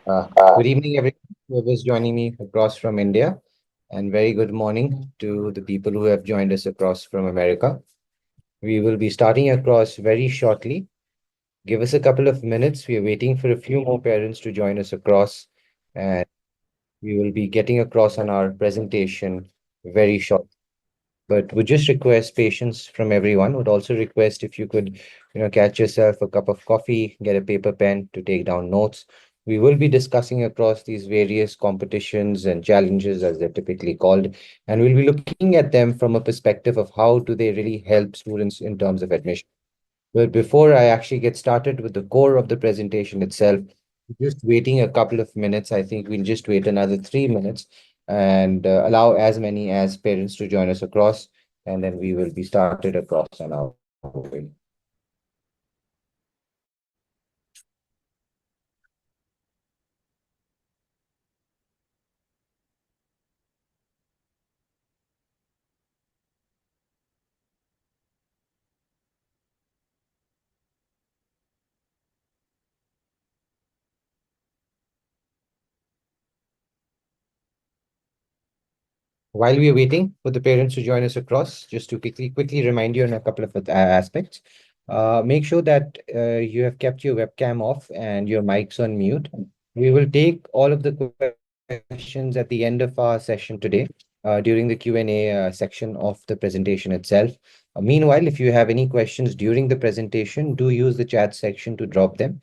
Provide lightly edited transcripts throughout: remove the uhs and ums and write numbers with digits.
Good evening, everyone who is joining me across from India, and very good morning to the people who have joined us across from America. We will be starting across very shortly. Give us a couple of minutes. We are waiting for a few more parents to join us across, and we will be getting across on our presentation very shortly. But would just request patience from everyone. Would also request if you could, catch yourself a cup of coffee, get a paper pen to take down notes. We will be discussing across these various competitions and challenges as they're typically called, and we'll be looking at them from a perspective of how do they really help students in terms of admission. But before I actually get started with the core of the presentation itself, just waiting a couple of minutes. I think we'll just wait another 3 minutes and allow as many as parents to join us across, and then we will be started across on our way. While we are waiting for the parents to join us across, just to quickly remind you on a couple of aspects. Make sure that you have kept your webcam off and your mics on mute. We will take all of the questions at the end of our session today, during the Q&A section of the presentation itself. Meanwhile, if you have any questions during the presentation, do use the chat section to drop them.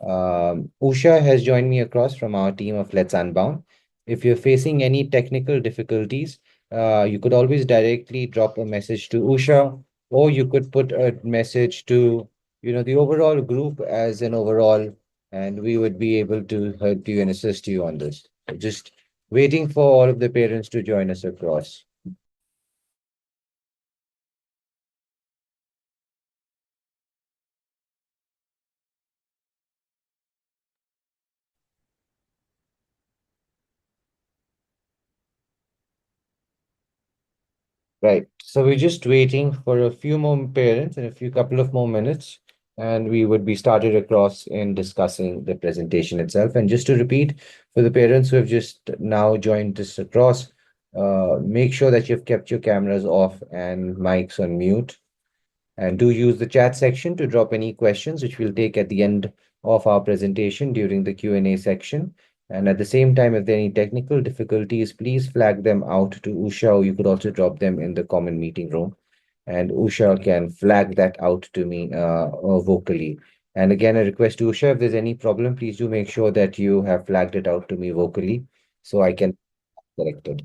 Usha has joined me across from our team of Let's Unbound. If you're facing any technical difficulties, you could always directly drop a message to Usha, or you could put a message to, the overall group as an overall, and we would be able to help you and assist you on this. Just waiting for all of the parents to join us across. Right. So we're just waiting for a few more parents and a few couple of more minutes, and we would be started across in discussing the presentation itself. And just to repeat, for the parents who have just now joined us across, make sure that you've kept your cameras off and mics on mute. And do use the chat section to drop any questions, which we'll take at the end of our presentation during the Q&A section. And at the same time, if there are any technical difficulties, please flag them out to Usha, or you could also drop them in the common meeting room. And Usha can flag that out to me vocally. And again, a request to Usha, if there's any problem, please do make sure that you have flagged it out to me vocally so I can correct it.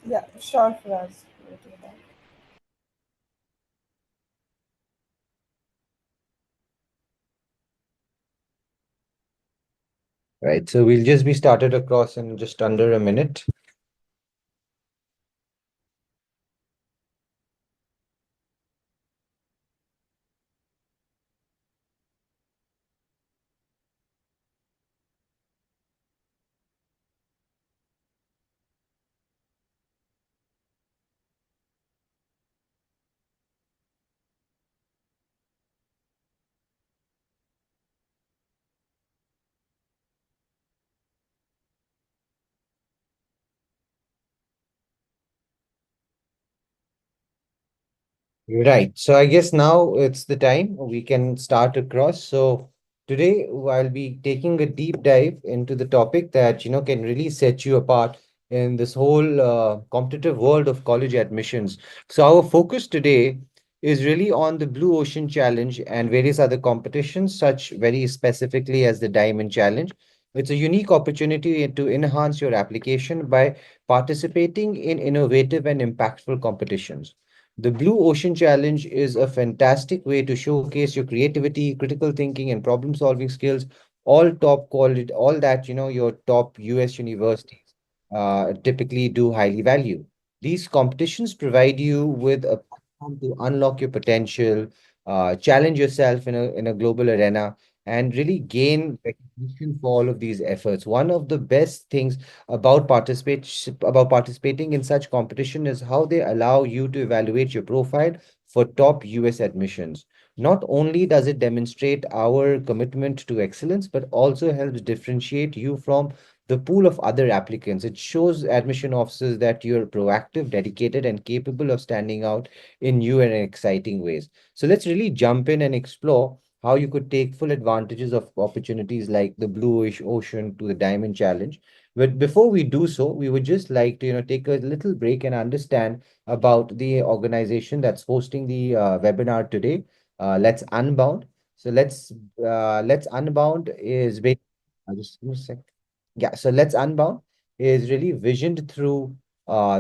Yeah, sure, Firaz. We'll do that. Right. So we'll just be started across in just under a minute. Right. So I guess now it's the time we can start across. So today I'll be taking a deep dive into the topic that, can really set you apart in this whole competitive world of college admissions. So our focus today is really on the Blue Ocean Challenge and various other competitions, such very specifically as the Diamond Challenge. It's a unique opportunity to enhance your application by participating in innovative and impactful competitions. The Blue Ocean Challenge is a fantastic way to showcase your creativity, critical thinking, and problem solving skills, all top quality, all that, your top US universities typically do highly value. These competitions provide you with a platform to unlock your potential, challenge yourself in a global arena, and really gain recognition for all of these efforts. One of the best things about participating in such competition is how they allow you to evaluate your profile for top US admissions. Not only does it demonstrate our commitment to excellence, but also helps differentiate you from the pool of other applicants. It shows admission officers that you're proactive, dedicated, and capable of standing out in new and exciting ways. So let's really jump in and explore how you could take full advantages of opportunities like the Bluish Ocean to the Diamond Challenge. But before we do so, we would just like to, take a little break and understand about the organization that's hosting the webinar today. Let's Unbound. So let's Unbound is based. Just give me a sec. Yeah, so Let's Unbound is really visioned through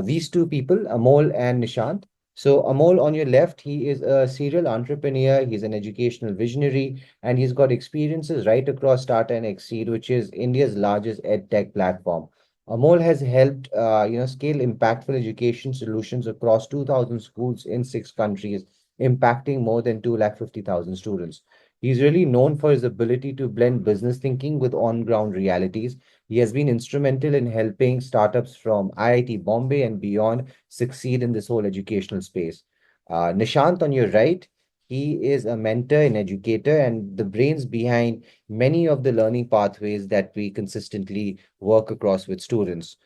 these two people, Amol and Nishant. So Amol on your left, he is a serial entrepreneur, he's an educational visionary, and he's got experiences right across Tata and Exceed, which is India's largest ed tech platform. Amol has helped scale impactful education solutions across 2,000 schools in 6 countries, impacting more than 250,000 students. He's really known for his ability to blend business thinking with on-ground realities. He has been instrumental in helping startups from IIT Bombay and beyond succeed in this whole educational space. Nishant, on your right, he is a mentor and educator and the brains behind many of the learning pathways that we consistently work across with students.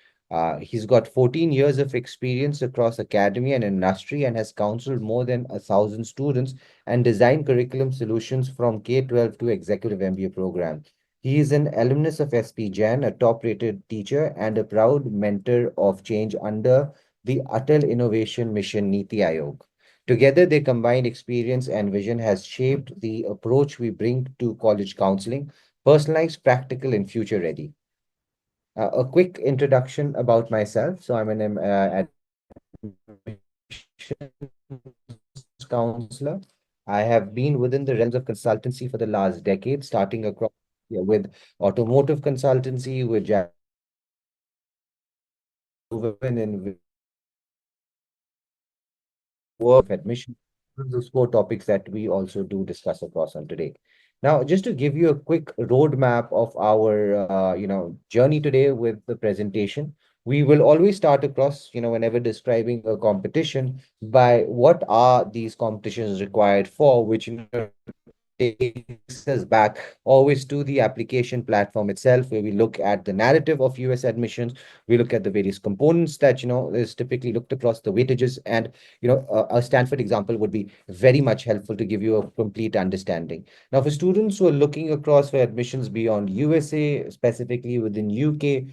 He's got 14 years of experience across academy and industry and has counseled more than 1,000 students and designed curriculum solutions from K-12 to executive MBA program. He is an alumnus of SP Jain, a top-rated teacher and a proud mentor of change under the Atal Innovation Mission Niti Aayog. Together, their combined experience and vision has shaped the approach we bring to college counseling, personalized, practical, and future-ready. A quick introduction about myself. So I'm an admissions counselor. I have been within the realms of consultancy for the last decade, starting across with automotive consultancy, with women in work, admission, those core topics that we also do discuss across on today. Now, just to give you a quick roadmap of our, journey today with the presentation, we will always start across, whenever describing a competition by what are these competitions required for, which, takes us back always to the application platform itself, where we look at the narrative of US admissions, we look at the various components that, is typically looked across the weightages, and, a Stanford example would be very much helpful to give you a complete understanding. Now, for students who are looking across for admissions beyond USA, specifically within UK,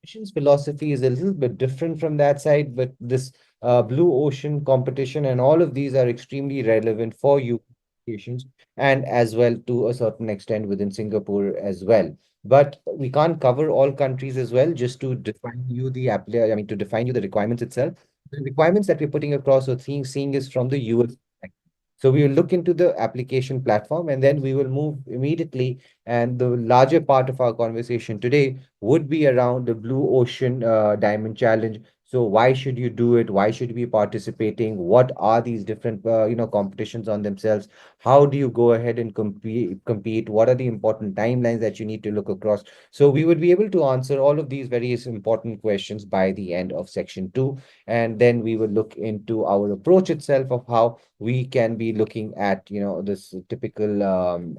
admissions philosophy is a little bit different from that side, but this blue ocean competition and all of these are extremely relevant for you patients and as well to a certain extent within Singapore as well. But we can't cover all countries as well, just to define you the to define you the requirements itself. The requirements that we're putting across or seeing is from the US. So we will look into the application platform and then we will move immediately. And the larger part of our conversation today would be around the Blue Ocean Diamond Challenge. So why should you do it? Why should you be participating? What are these different, competitions on themselves? How do you go ahead and compete? What are the important timelines that you need to look across? So we would be able to answer all of these various important questions by the end of section 2. And then we will look into our approach itself of how we can be looking at, this typical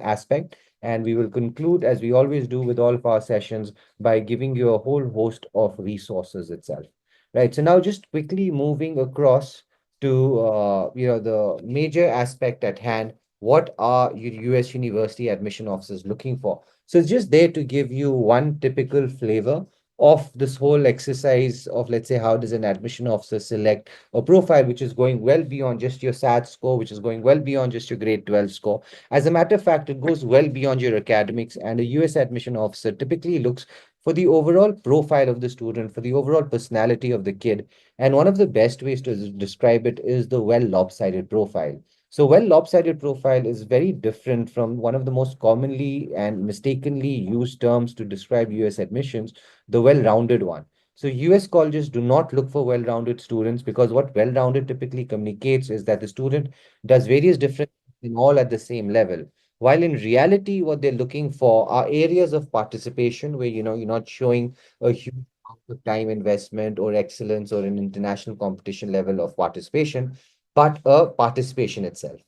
aspect. And we will conclude, as we always do with all of our sessions, by giving you a whole host of resources itself. Right. So now just quickly moving across to, the major aspect at hand. What are US university admission officers looking for? So it's just there to give you one typical flavor of this whole exercise of, let's say, how does an admission officer select a profile which is going well beyond just your SAT score, which is going well beyond just your grade 12 score. As a matter of fact, it goes well beyond your academics, and a US admission officer typically looks for the overall profile of the student, for the overall personality of the kid. And one of the best ways to describe it is the well lopsided profile. So, well lopsided profile is very different from one of the most commonly and mistakenly used terms to describe US admissions, the well rounded one. So US colleges do not look for well-rounded students because what well-rounded typically communicates is that the student does various different things all at the same level. While in reality, what they're looking for are areas of participation where you're not showing a huge amount of time investment or excellence or an international competition level of participation, but a participation itself.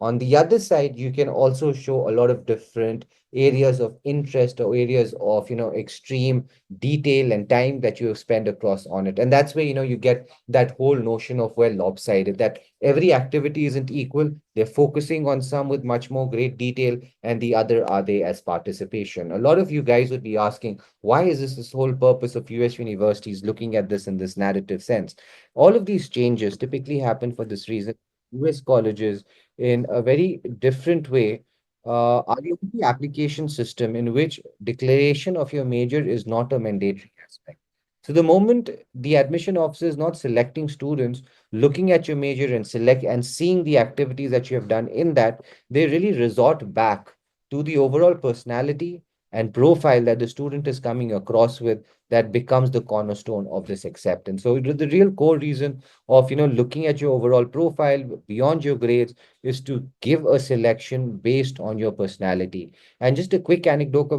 On the other side, you can also show a lot of different areas of interest or areas of, extreme detail and time that you have spent across on it. And that's where, you get that whole notion of, well, lopsided, that every activity isn't equal. They're focusing on some with much more great detail, and the other are they as participation. A lot of you guys would be asking, why is this whole purpose of US universities looking at this in this narrative sense? All of these changes typically happen for this reason. US colleges, in a very different way, are the only application system in which declaration of your major is not a mandatory aspect. So the moment the admission officer is not selecting students, looking at your major and seeing the activities that you have done in that, they really resort back to the overall personality and profile that the student is coming across with, that becomes the cornerstone of this acceptance. So the real core reason of, looking at your overall profile beyond your grades is to give a selection based on your personality. And just a quick anecdote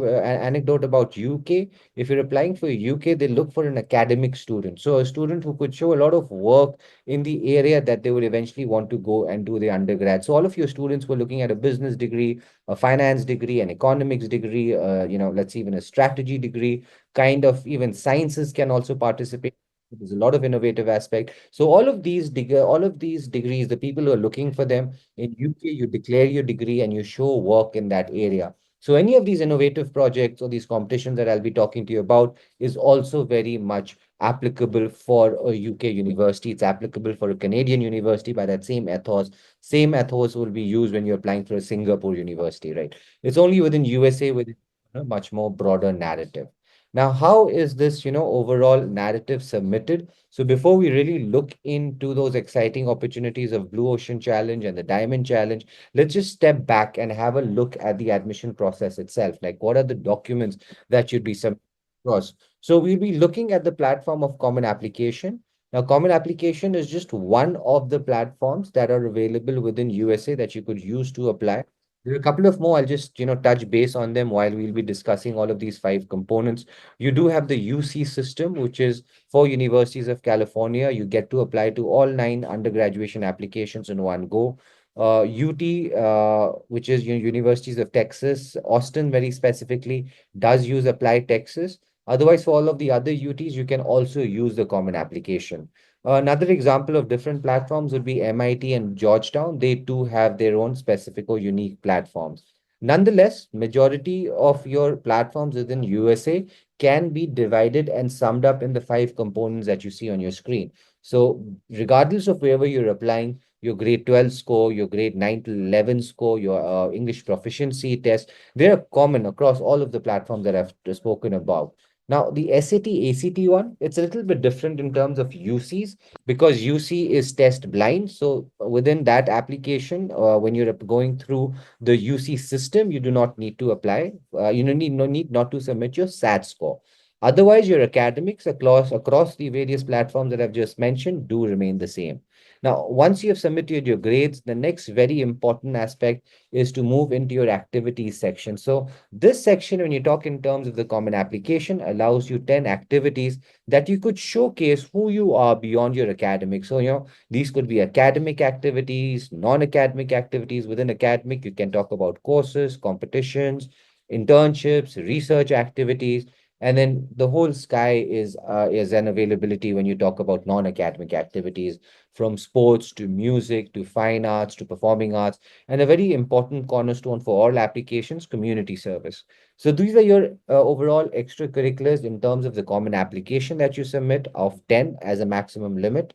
about UK. If you're applying for UK, they look for an academic student. So a student who could show a lot of work in the area that they would eventually want to go and do their undergrad. So all of your students were looking at a business degree, a finance degree, an economics degree, let's say even a strategy degree, kind of even sciences can also participate. There's a lot of innovative aspect. So all of these degrees, the people who are looking for them in UK, you declare your degree and you show work in that area. So any of these innovative projects or these competitions that I'll be talking to you about is also very much applicable for a UK university. It's applicable for a Canadian university by that same ethos. Same ethos will be used when you're applying for a Singapore university, right? It's only within USA with a much more broader narrative. Now, how is this, overall narrative submitted? So before we really look into those exciting opportunities of Blue Ocean Challenge and the Diamond Challenge, let's just step back and have a look at the admission process itself. Like, what are the documents that should be submitted across? So we'll be looking at the platform of Common Application. Now, Common Application is just one of the platforms that are available within USA that you could use to apply. There are a couple of more. I'll just, touch base on them while we'll be discussing all of these five components. You do have the UC system, which is for universities of California. You get to apply to all 9 undergraduation applications in one go. UT, which is Universities of Texas, Austin very specifically, does use Apply Texas. Otherwise, for all of the other UTs, you can also use the common application. Another example of different platforms would be MIT and Georgetown. They too have their own specific or unique platforms. Nonetheless, majority of your platforms within USA can be divided and summed up in the 5 components that you see on your screen. So regardless of wherever you're applying, your grade 12 score, your grade 9 to 11 score, your English proficiency test, they're common across all of the platforms that I've spoken about. Now, the SAT, ACT one, it's a little bit different in terms of UCs because UC is test blind. So within that application, when you're going through the UC system, you do not need to apply. You don't need no need not to submit your SAT score. Otherwise, your academics across the various platforms that I've just mentioned do remain the same. Now, once you have submitted your grades, the next very important aspect is to move into your activities section. So this section, when you talk in terms of the common application, allows you 10 activities that you could showcase who you are beyond your academics. So, these could be academic activities, non-academic activities. Within academic, you can talk about courses, competitions, internships, research activities. And then the whole sky is an availability when you talk about non-academic activities, from sports to music to fine arts to performing arts, and a very important cornerstone for all applications, community service. So these are your overall extracurriculars in terms of the common application that you submit of 10 as a maximum limit.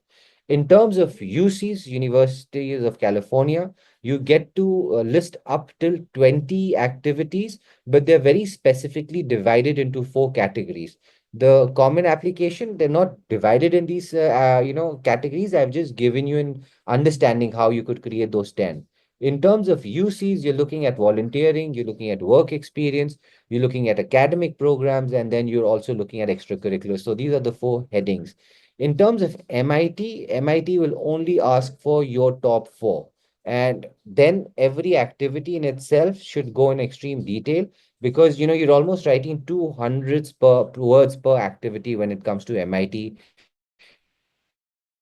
In terms of UCs, Universities of California, you get to list up till 20 activities, but they're very specifically divided into 4 categories. The common application, they're not divided in these, categories. I've just given you an understanding how you could create those 10. In terms of UCs, you're looking at volunteering, you're looking at work experience, you're looking at academic programs, and then you're also looking at extracurriculars. So these are the 4 headings. In terms of MIT will only ask for your top 4. And then every activity in itself should go in extreme detail because you're almost writing 200 words per activity when it comes to MIT.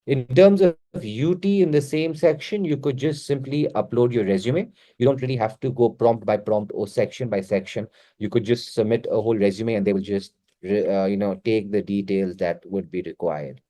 It's very In terms of UT in the same section, you could just simply upload your resume. You don't really have to go prompt by prompt or section by section. You could just submit a whole resume and they will just, take the details that would be required.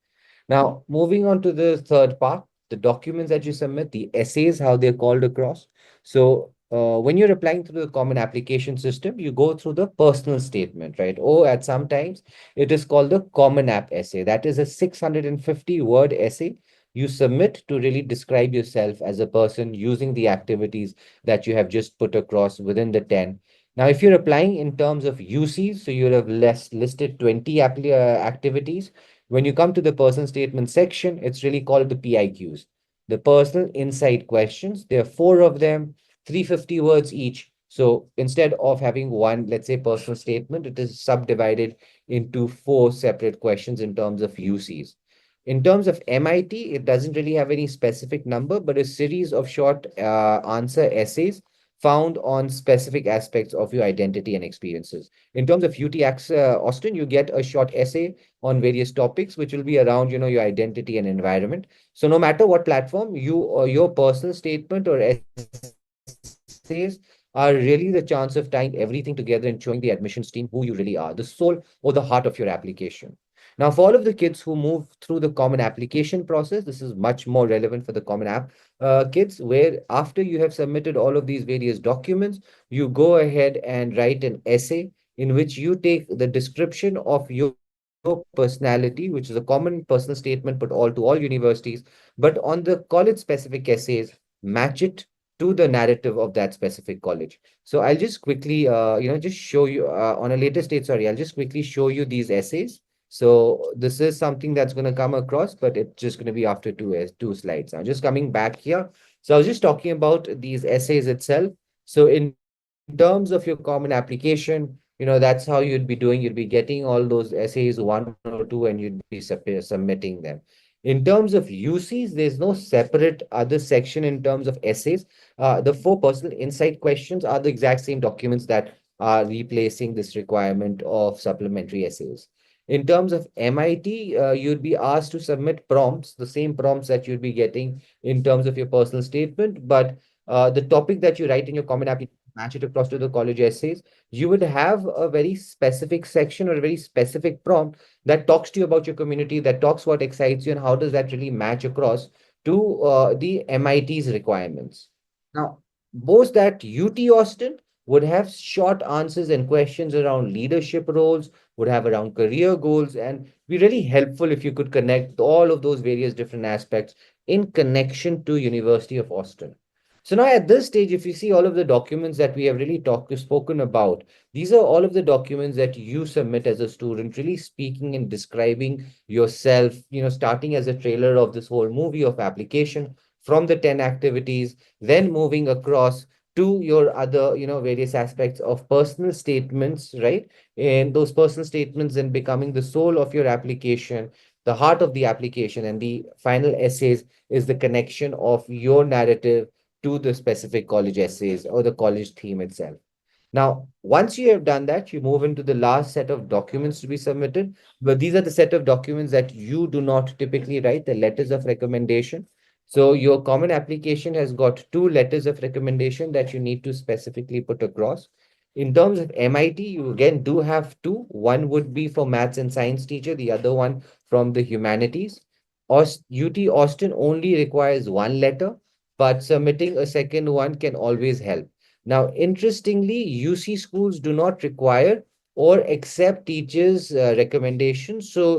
Now, moving on to the third part, the documents that you submit, the essays, how they're called across. So, when you're applying through the common application system, you go through the personal statement, right? Or at sometimes it is called the common app essay. That is a 650-word essay you submit to really describe yourself as a person using the activities that you have just put across within the 10. Now, if you're applying in terms of UCs, so you have less listed 20 activities. When you come to the personal statement section, it's really called the PIQs, the personal insight questions. There are four of them, 350 words each. So instead of having one, let's say, personal statement, it is subdivided into four separate questions in terms of UCs. In terms of MIT, it doesn't really have any specific number, but a series of short answer essays found on specific aspects of your identity and experiences. In terms of UTX Austin, you get a short essay on various topics, which will be around, your identity and environment. So no matter what platform, your personal statement or essays are really the chance of tying everything together and showing the admissions team who you really are, the soul or the heart of your application. Now, for all of the kids who move through the common application process, this is much more relevant for the common app kids, where after you have submitted all of these various documents, you go ahead and write an essay in which you take the description of your personality, which is a common personal statement put all universities, but on the college specific essays, match it to the narrative of that specific college. So I'll just quickly, just show you on a later stage. Sorry, I'll just quickly show you these essays. So this is something that's going to come across, but it's just going to be after two slides. Now, just coming back here. So I was just talking about these essays itself. So in terms of your common application, that's how you'd be doing. You'd be getting all those essays, one or two, and you'd be submitting them. In terms of UCs, there's no separate other section in terms of essays. The four personal insight questions are the exact same documents that are replacing this requirement of supplementary essays. In terms of MIT, you'd be asked to submit prompts, the same prompts that you'd be getting in terms of your personal statement, but the topic that you write in your common application, match it across to the college essays, you would have a very specific section or a very specific prompt that talks to you about your community, that talks what excites you, and how does that really match across to the MIT's requirements. Now, both that UT Austin would have short answers and questions around leadership roles, would have around career goals, and be really helpful if you could connect all of those various different aspects in connection to University of Austin. So now at this stage, if you see all of the documents that we have really spoken about, these are all of the documents that you submit as a student, really speaking and describing yourself, starting as a trailer of this whole movie of application from the 10 activities, then moving across to your other, various aspects of personal statements, right? And those personal statements then becoming the soul of your application, the heart of the application, and the final essays is the connection of your narrative to the specific college essays or the college theme itself. Now, once you have done that, you move into the last set of documents to be submitted. But these are the set of documents that you do not typically write, the letters of recommendation. So your common application has got two letters of recommendation that you need to specifically put across. In terms of MIT, you again do have two. One would be for maths and science teacher, the other one from the humanities. UT Austin only requires one letter, but submitting a second one can always help. Now, interestingly, UC schools do not require or accept teachers' recommendations. So,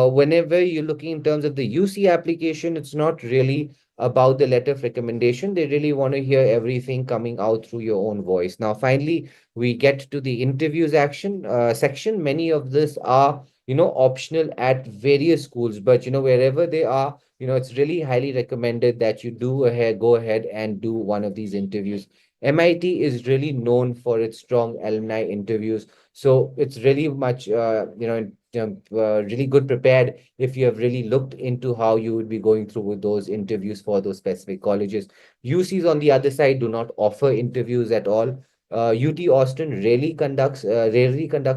whenever you're looking in terms of the UC application, it's not really about the letter of recommendation. They really want to hear everything coming out through your own voice. Now, finally, we get to the interviews action section. Many of this are, optional at various schools, but wherever they are, it's really highly recommended that you go ahead and do one of these interviews. MIT is really known for its strong alumni interviews. So it's really much, really good prepared if you have really looked into how you would be going through with those interviews for those specific colleges. UCs on the other side do not offer interviews at all. UT Austin rarely conducts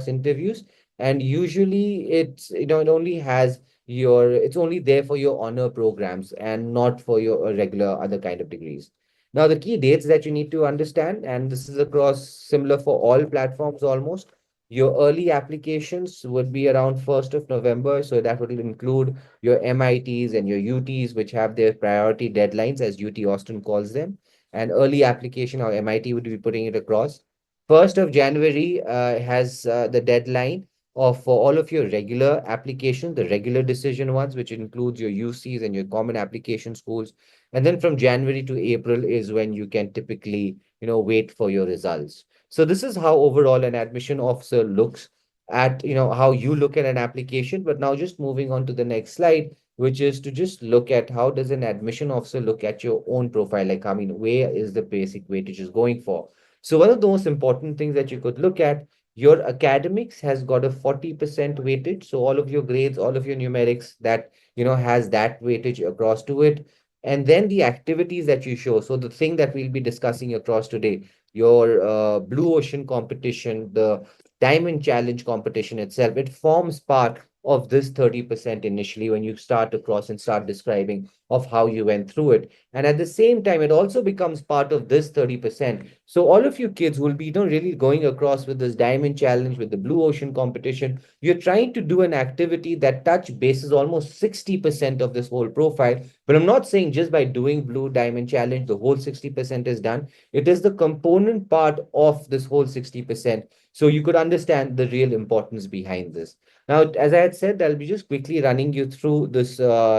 interviews, and usually it only has it's only there for your honor programs and not for your regular other kind of degrees. Now, the key dates that you need to understand, and this is across similar for all platforms almost. Your early applications would be around 1st of November. So that would include your MITs and your UTs, which have their priority deadlines, as UT Austin calls them. And early application, or MIT would be putting it across. 1st of January has the deadline of for all of your regular applications, the regular decision ones, which includes your UCs and your common application schools. And then from January to April is when you can typically, wait for your results. So this is how overall an admission officer looks at, how you look at an application. But now just moving on to the next slide, which is to just look at how does an admission officer look at your own profile? Like, I mean, where is the basic weightage is going for? So one of the most important things that you could look at, your academics has got a 40% weightage. So all of your grades, all of your numerics that, has that weightage across to it. And then the activities that you show. So the thing that we'll be discussing across today, your Blue Ocean competition, the Diamond Challenge competition itself, it forms part of this 30% initially when you start across and start describing of how you went through it. And at the same time, it also becomes part of this 30%. So all of you kids will be, really going across with this Diamond Challenge, with the Blue Ocean competition. You're trying to do an activity that touch bases almost 60% of this whole profile. But I'm not saying just by doing Blue Diamond Challenge, the whole 60% is done. It is the component part of this whole 60%. So you could understand the real importance behind this. Now, as I had said, I'll be just quickly running you through this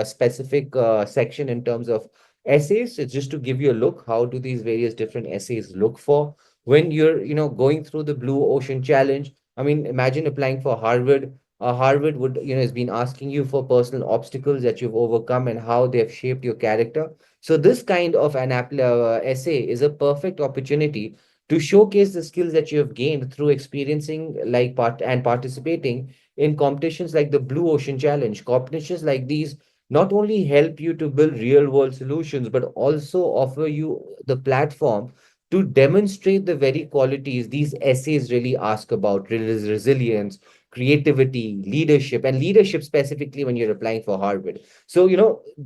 specific section in terms of essays. It's just to give you a look. How do these various different essays look for when you're, going through the Blue Ocean Challenge? I mean, imagine applying for Harvard. Harvard would, has been asking you for personal obstacles that you've overcome and how they have shaped your character. So this kind of an essay is a perfect opportunity to showcase the skills that you have gained through experiencing like part and participating in competitions like the Blue Ocean Challenge. Competitions like these not only help you to build real world solutions, but also offer you the platform to demonstrate the very qualities these essays really ask about: resilience, creativity, leadership, and leadership specifically when you're applying for Harvard. So,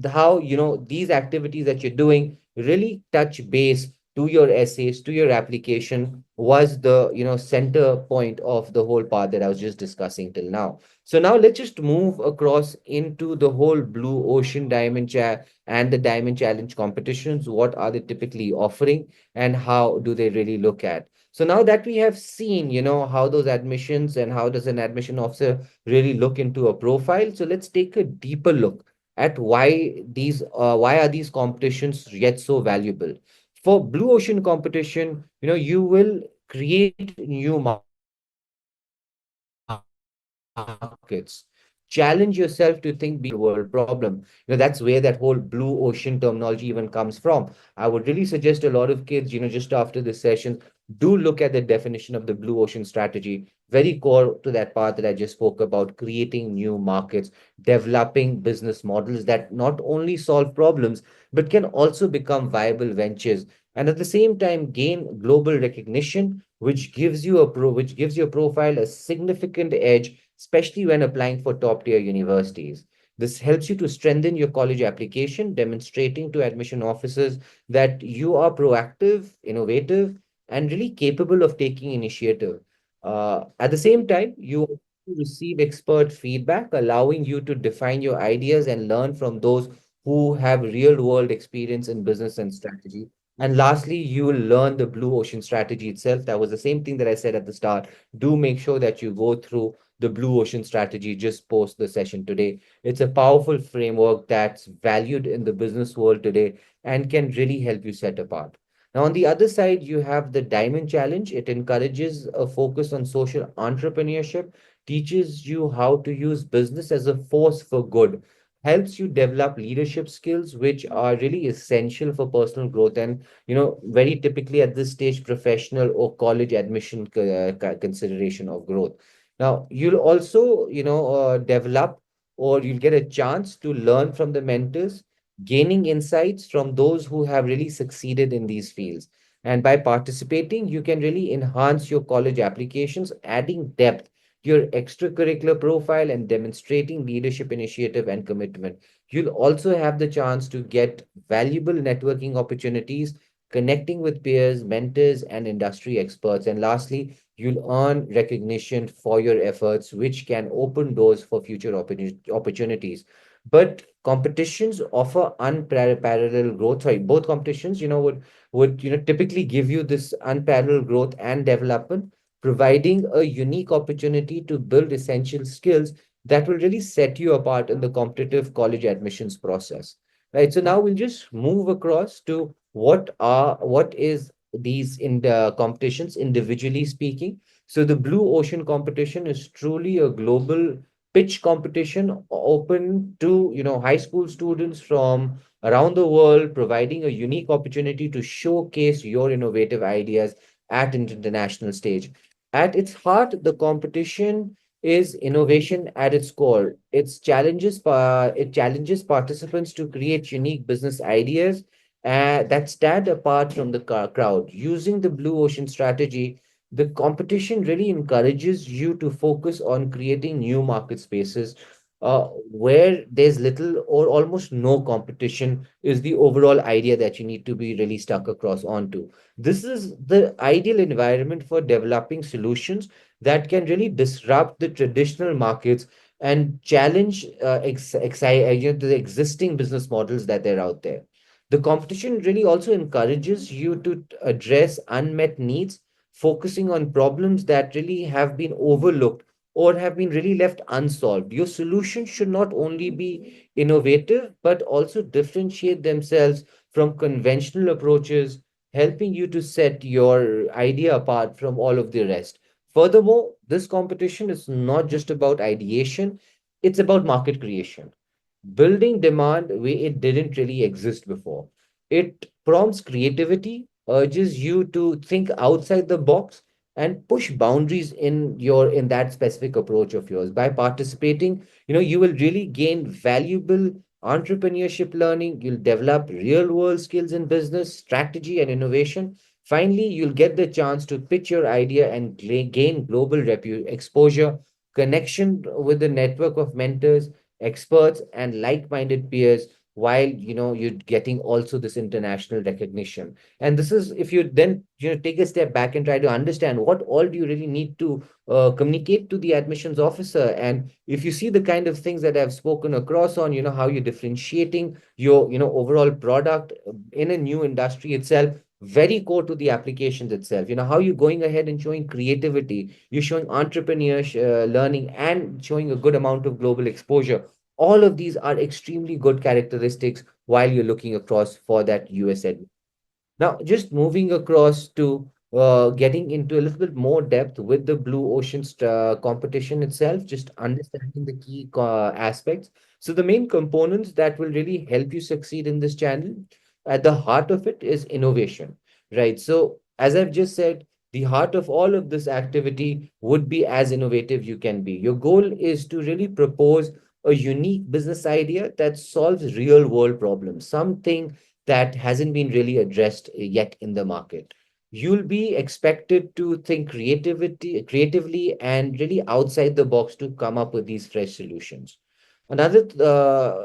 how, these activities that you're doing really touch base to your essays, to your application was the, center point of the whole part that I was just discussing till now. So now let's just move across into the whole Blue Ocean Diamond and the Diamond Challenge competitions. What are they typically offering and how do they really look at? So now that we have seen, how those admissions and how does an admission officer really look into a profile. So let's take a deeper look at why are these competitions yet so valuable? For Blue Ocean competition, you will create new markets, challenge yourself to think beyond the real world problem. That's where that whole Blue Ocean terminology even comes from. I would really suggest a lot of kids, just after this session, do look at the definition of the Blue Ocean strategy, very core to that part that I just spoke about, creating new markets, developing business models that not only solve problems, but can also become viable ventures. And at the same time, gain global recognition, which gives your profile a significant edge, especially when applying for top-tier universities. This helps you to strengthen your college application, demonstrating to admission officers that you are proactive, innovative, and really capable of taking initiative. At the same time, you receive expert feedback, allowing you to define your ideas and learn from those who have real-world experience in business and strategy. And lastly, you will learn the Blue Ocean strategy itself. That was the same thing that I said at the start. Do make sure that you go through the Blue Ocean strategy just post the session today. It's a powerful framework that's valued in the business world today and can really help you set apart. Now, on the other side, you have the Diamond Challenge. It encourages a focus on social entrepreneurship, teaches you how to use business as a force for good, helps you develop leadership skills, which are really essential for personal growth and, very typically at this stage, professional or college admission consideration of growth. Now, you'll also, develop or you'll get a chance to learn from the mentors, gaining insights from those who have really succeeded in these fields. And by participating, you can really enhance your college applications, adding depth your extracurricular profile, and demonstrating leadership initiative and commitment. You'll also have the chance to get valuable networking opportunities, connecting with peers, mentors, and industry experts. And lastly, you'll earn recognition for your efforts, which can open doors for future opportunities. But competitions offer unparalleled growth. Sorry, both competitions, would typically give you this unparalleled growth and development, providing a unique opportunity to build essential skills that will really set you apart in the competitive college admissions process. Right. So now we'll just move across to what is these in the competitions individually speaking. So the Blue Ocean competition is truly a global pitch competition open to high school students from around the world, providing a unique opportunity to showcase your innovative ideas at an international stage. At its heart, the competition is innovation at its core. It challenges participants to create unique business ideas that stand apart from the crowd. Using the Blue Ocean strategy, the competition really encourages you to focus on creating new market spaces where there's little or almost no competition is the overall idea that you need to be really stuck across onto. This is the ideal environment for developing solutions that can really disrupt the traditional markets and challenge the existing business models that are out there. The competition really also encourages you to address unmet needs, focusing on problems that really have been overlooked or have been really left unsolved. Your solutions should not only be innovative, but also differentiate themselves from conventional approaches, helping you to set your idea apart from all of the rest. Furthermore, this competition is not just about ideation, it's about market creation, building demand where it didn't really exist before. It prompts creativity, urges you to think outside the box and push boundaries in that specific approach of yours. By participating, you will really gain valuable entrepreneurship learning, you'll develop real world skills in business, strategy and innovation. Finally, you'll get the chance to pitch your idea and gain global exposure, connection with a network of mentors, experts and like-minded peers, while you're getting also this international recognition. And this is if you then take a step back and try to understand what all do you really need to communicate to the admissions officer. And if you see the kind of things that I've spoken across on, how you're differentiating your overall product in a new industry itself, very core to the applications itself, how you're going ahead and showing creativity, you're showing entrepreneurship learning and showing a good amount of global exposure. All of these are extremely good characteristics while you're looking across for that USN. Now, just moving across to getting into a little bit more depth with the Blue Ocean competition itself, just understanding the key aspects. So, the main components that will really help you succeed in this channel, at the heart of it is innovation, right? So, as I've just said, the heart of all of this activity would be as innovative you can be. Your goal is to really propose a unique business idea that solves real world problems, something that hasn't been really addressed yet in the market. You'll be expected to think creatively and really outside the box to come up with these fresh solutions. Another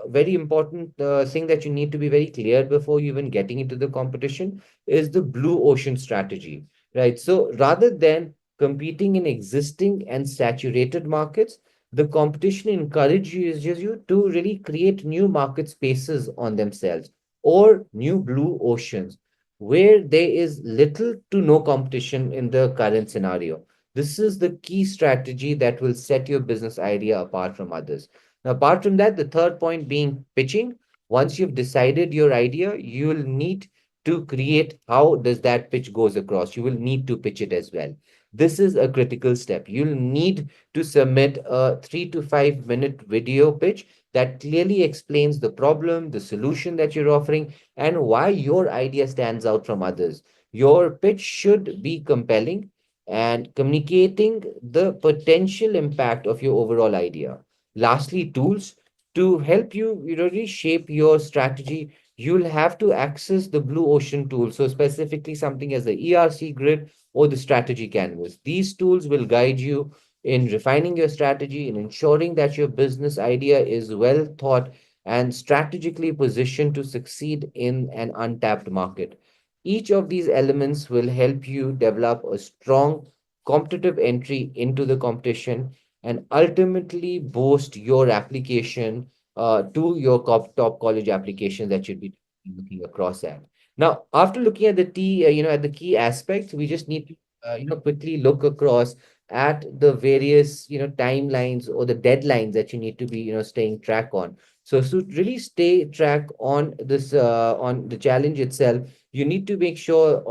very important thing that you need to be very clear before you even getting into the competition is the blue ocean strategy, right? So rather than competing in existing and saturated markets, the competition encourages you to really create new market spaces on themselves or new blue oceans where there is little to no competition in the current scenario. This is the key strategy that will set your business idea apart from others. Now, apart from that, the third point being pitching. Once you've decided your idea, you will need to create how does that pitch goes across. You will need to pitch it as well. This is a critical step. You'll need to submit a 3 to 5 minute video pitch that clearly explains the problem, the solution that you're offering, and why your idea stands out from others. Your pitch should be compelling and communicating the potential impact of your overall idea. Lastly, tools to help you really shape your strategy. You'll have to access the Blue Ocean tool. So specifically something as the ERC grid or the strategy canvas. These tools will guide you in refining your strategy, in ensuring that your business idea is well thought and strategically positioned to succeed in an untapped market. Each of these elements will help you develop a strong competitive entry into the competition and ultimately boost your application to your top college application that you'd be looking across at. Now, after looking at the at the key aspects, we just need to, quickly look across at the various, timelines or the deadlines that you need to be, staying track on. So, to really stay track on this, on the challenge itself, you need to make sure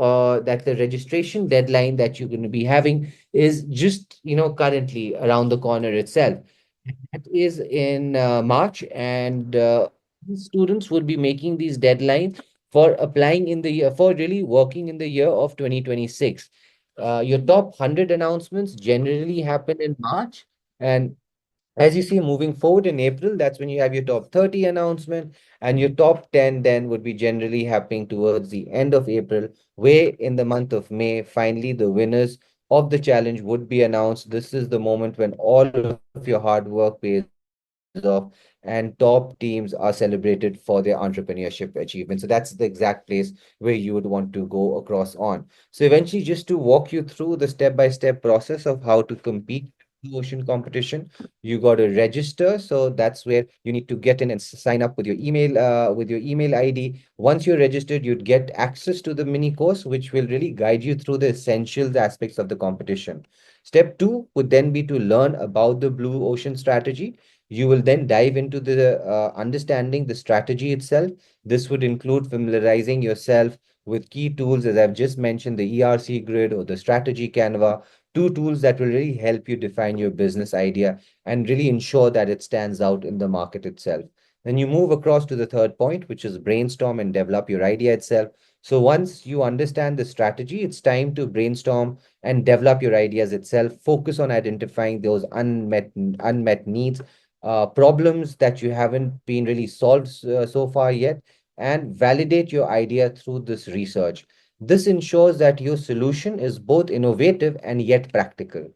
that the registration deadline that you're going to be having is just, currently around the corner itself. That is in March, and students would be making these deadlines for applying in the year, for really working in the year of 2026. Your top 100 announcements generally happen in March, and as you see, moving forward in April, that's when you have your top 30 announcement, and your top 10 then would be generally happening towards the end of April, where in the month of May, finally the winners of the challenge would be announced. This is the moment when all of your hard work pays off and top teams are celebrated for their entrepreneurship achievement. So that's the exact place where you would want to go across on. So eventually, just to walk you through the step-by-step process of how to compete in the ocean competition, you got to register. So that's where you need to get in and sign up with your email ID. Once you're registered, you'd get access to the mini course, which will really guide you through the essentials aspects of the competition. Step two would then be to learn about the blue ocean strategy. You will then dive into the understanding the strategy itself. This would include familiarizing yourself with key tools, as I've just mentioned, the ERC grid or the strategy Canva, two tools that will really help you define your business idea and really ensure that it stands out in the market itself. Then you move across to the third point, which is brainstorm and develop your idea itself. So once you understand the strategy, it's time to brainstorm and develop your ideas itself. Focus on identifying those unmet needs, problems that you haven't been really solved so far yet, and validate your idea through this research. This ensures that your solution is both innovative and yet practical.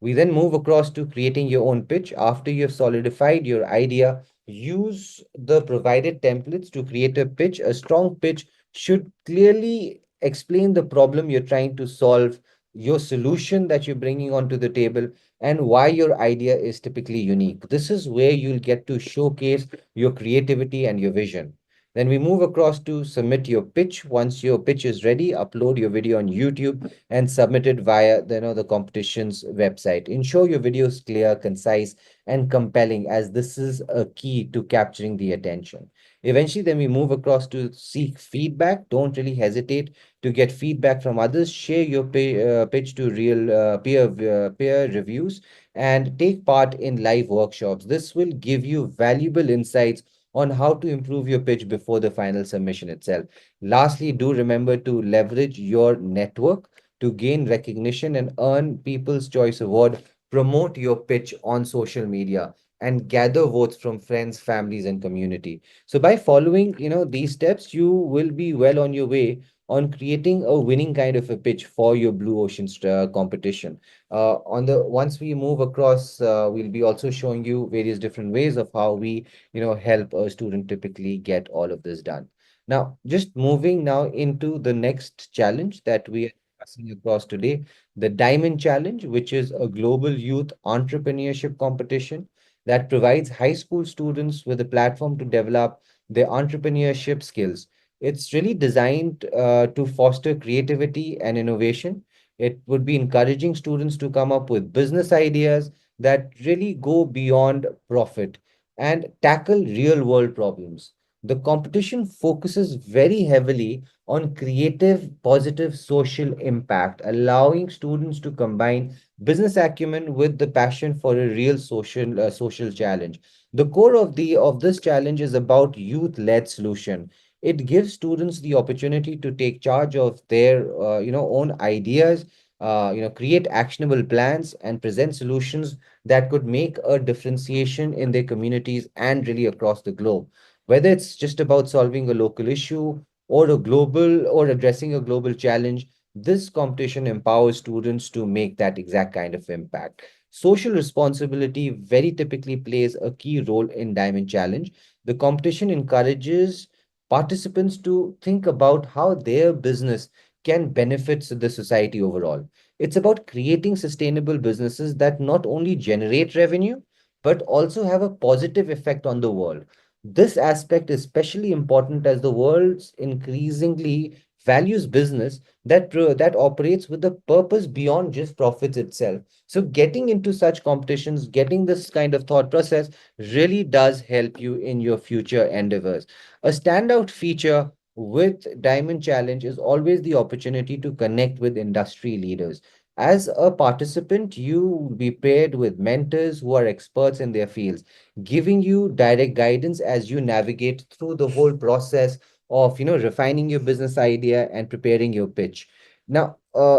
We then move across to creating your own pitch. After you've solidified your idea, use the provided templates to create a pitch. A strong pitch should clearly explain the problem you're trying to solve, your solution that you're bringing onto the table, and why your idea is typically unique. This is where you'll get to showcase your creativity and your vision. Then we move across to submit your pitch. Once your pitch is ready, upload your video on YouTube and submit it via the competition's website. Ensure your video is clear, concise, and compelling, as this is a key to capturing the attention. Eventually, then we move across to seek feedback. Don't really hesitate to get feedback from others. Share your pitch to real peer reviews and take part in live workshops. This will give you valuable insights on how to improve your pitch before the final submission itself. Lastly, do remember to leverage your network to gain recognition and earn People's Choice Award. Promote your pitch on social media and gather votes from friends, families, and community. So by following, these steps, you will be well on your way on creating a winning kind of a pitch for your Blue Ocean competition. On the Once we move across, we'll be also showing you various different ways of how we, help a student typically get all of this done. Now, just moving now into the next challenge that we are discussing across today, the Diamond Challenge, which is a global youth entrepreneurship competition that provides high school students with a platform to develop their entrepreneurship skills. It's really designed to foster creativity and innovation. It would be encouraging students to come up with business ideas that really go beyond profit and tackle real world problems. The competition focuses very heavily on creative, positive social impact, allowing students to combine business acumen with the passion for a real social challenge. The core of this challenge is about youth-led solution. It gives students the opportunity to take charge of their own ideas, create actionable plans and present solutions that could make a differentiation in their communities and really across the globe. Whether it's just about solving a local issue or addressing a global challenge, this competition empowers students to make that exact kind of impact. Social responsibility very typically plays a key role in Diamond Challenge. The competition encourages participants to think about how their business can benefit the society overall. It's about creating sustainable businesses that not only generate revenue, but also have a positive effect on the world. This aspect is especially important as the world's increasingly values business that operates with a purpose beyond just profits itself. So getting into such competitions, getting this kind of thought process really does help you in your future endeavors. A standout feature with Diamond Challenge is always the opportunity to connect with industry leaders. As a participant, you will be paired with mentors who are experts in their fields, giving you direct guidance as you navigate through the whole process of refining your business idea and preparing your pitch. Now,